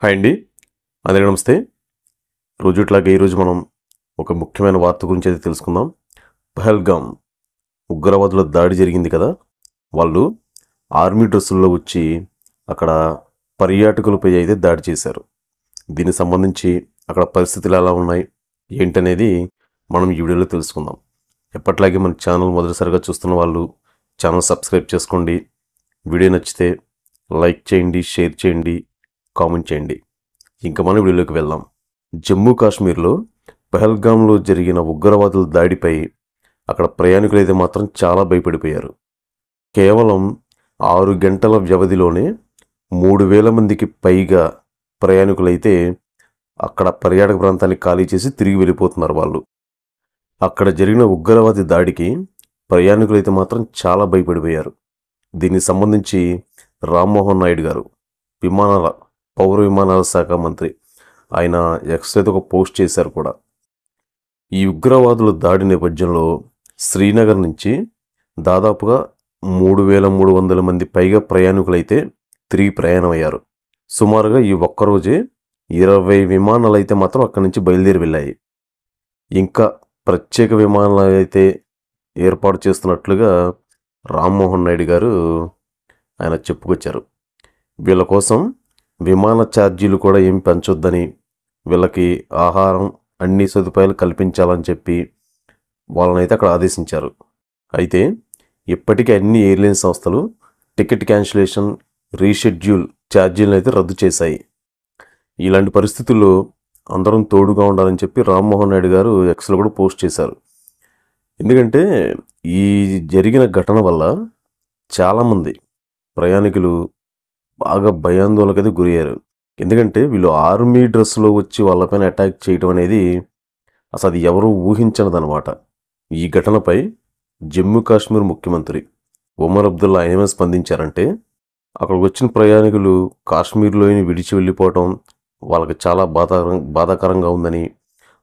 Hi అండి, అందరికీ నమస్తే. రోజుట్లాగే ఈరోజు మనం ఒక ముఖ్యమైన వార్త గురించి అయితే తెలుసుకుందాం. పహల్గామ్ ఉగ్రవాదుల దాడి జరిగింది కదా, వాళ్ళు ఆర్మీ డ్రెస్సుల్లో వచ్చి అక్కడ పర్యాటకులపై అయితే దాడి చేశారు. దీనికి సంబంధించి అక్కడ పరిస్థితులు ఎలా ఉన్నాయి ఏంటనేది మనం ఈ వీడియోలో తెలుసుకుందాం. ఎప్పట్లాగే మన ఛానల్ మొదటిసారిగా చూస్తున్న వాళ్ళు ఛానల్ సబ్స్క్రైబ్ చేసుకోండి. వీడియో నచ్చితే లైక్ చేయండి, షేర్ చేయండి, కామెంట్ చేయండి. ఇంకా మనం వీడియోలోకి వెళ్దాం. జమ్మూ కాశ్మీర్లో పహల్గామ్లో జరిగిన ఉగ్రవాదుల దాడిపై అక్కడ ప్రయాణికులు అయితే మాత్రం చాలా భయపడిపోయారు. కేవలం 6 గంటల వ్యవధిలోనే 3000 మందికి పైగా ప్రయాణికులైతే అక్కడ పర్యాటక ప్రాంతాన్ని ఖాళీ చేసి తిరిగి వెళ్ళిపోతున్నారు. వాళ్ళు అక్కడ జరిగిన ఉగ్రవాది దాడికి ప్రయాణికులైతే మాత్రం చాలా భయపడిపోయారు. దీనికి సంబంధించి రామ్మోహన్ నాయుడు గారు పౌర విమానాల శాఖ మంత్రి ఆయన ఎక్స్ అయితే ఒక పోస్ట్ చేశారు కూడా. ఈ ఉగ్రవాదుల దాడి నేపథ్యంలో శ్రీనగర్ నుంచి దాదాపుగా 3300 మంది పైగా ప్రయాణికులైతే తిరిగి ప్రయాణమయ్యారు. సుమారుగా ఈ ఒక్కరోజే 20 విమానాలు అయితే మాత్రం అక్కడి నుంచి బయలుదేరి వెళ్ళాయి. ఇంకా ప్రత్యేక విమానాలు అయితే ఏర్పాటు చేస్తున్నట్లుగా రామ్మోహన్ నాయుడు గారు ఆయన చెప్పుకొచ్చారు. వీళ్ళ కోసం విమాన ఛార్జీలు కూడా ఏం పెంచొద్దని, వీళ్ళకి ఆహారం అన్ని సదుపాయాలు కల్పించాలని చెప్పి వాళ్ళనైతే అక్కడ ఆదేశించారు. అయితే ఇప్పటికీ అన్ని ఎయిర్లైన్స్ సంస్థలు టికెట్ క్యాన్సిలేషన్, రీషెడ్యూల్ ఛార్జీలను అయితే రద్దు చేశాయి. ఇలాంటి పరిస్థితుల్లో అందరం తోడుగా ఉండాలని చెప్పి రామ్మోహన్ నాయుడు గారు ఎక్స్లో కూడా పోస్ట్ చేశారు. ఎందుకంటే ఈ జరిగిన ఘటన వల్ల చాలామంది ప్రయాణికులు బాగా భయాందోళనకైతే గురయ్యారు. ఎందుకంటే వీళ్ళు ఆర్మీ డ్రెస్లో వచ్చి వాళ్ళపైన అటాక్ చేయడం అనేది అసలు అది ఎవరూ ఊహించనదనమాట. ఈ ఘటనపై జమ్మూ కాశ్మీర్ ముఖ్యమంత్రి ఒమర్ అబ్దుల్లా ఏమేమి స్పందించారంటే, అక్కడికి వచ్చిన ప్రయాణికులు కాశ్మీర్లోని విడిచి వెళ్ళిపోవటం వాళ్ళకి చాలా బాధాకరంగా ఉందని,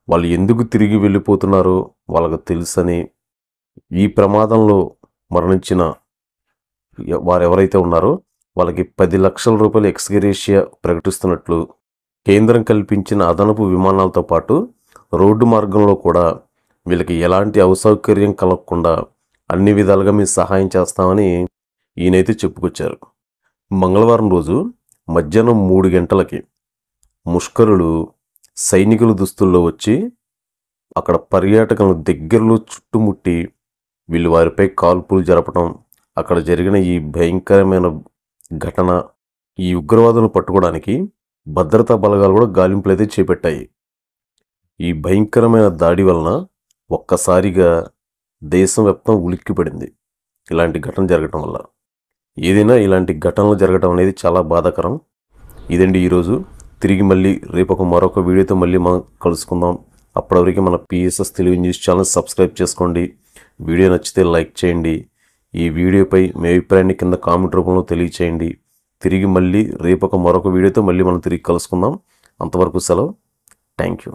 వాళ్ళు ఎందుకు తిరిగి వెళ్ళిపోతున్నారో వాళ్ళకు తెలుసని, ఈ ప్రమాదంలో మరణించిన వారు ఎవరైతే ఉన్నారో వాళ్ళకి 10 లక్షల రూపాయల ఎక్స్గ్రేషియా ప్రకటిస్తున్నట్లు, కేంద్రం కల్పించిన అదనపు విమానాలతో పాటు రోడ్డు మార్గంలో కూడా వీళ్ళకి ఎలాంటి అసౌకర్యం కలగకుండా అన్ని విధాలుగా మేము సహాయం చేస్తామని ఈయనైతే చెప్పుకొచ్చారు. మంగళవారం రోజు మధ్యాహ్నం 3 గంటలకి ముష్కరులు సైనికుల దుస్తుల్లో వచ్చి అక్కడ పర్యాటకులను దగ్గరలో చుట్టుముట్టి వీళ్ళు వారిపై కాల్పులు జరపడం, అక్కడ జరిగిన ఈ భయంకరమైన ఘటన, ఈ ఉగ్రవాదులను పట్టుకోవడానికి భద్రతా బలగాలు కూడా గాలింపులైతే చేపట్టాయి. ఈ భయంకరమైన దాడి వలన ఒక్కసారిగా దేశం మొత్తం ఉలిక్కిపడింది ఇలాంటి ఘటన జరగటం వల్ల. ఏదైనా ఇలాంటి ఘటనలు జరగడం అనేది చాలా బాధాకరం. ఇదండి ఈరోజు. తిరిగి మళ్ళీ రేపు మరొక వీడియోతో మళ్ళీ మనం కలుసుకుందాం. అప్పటివరకు మన PSS Telugu news channel subscribe చేసుకోండి. వీడియో నచ్చితే లైక్ చేయండి. ఈ వీడియోపై మీ అభిప్రాయాన్ని కింద కామెంట్ రూపంలో తెలియచేయండి. తిరిగి మళ్ళీ రేపు మరొక వీడియోతో మళ్ళీ మనం తిరిగి కలుసుకుందాం. అంతవరకు సెలవు. Thank you.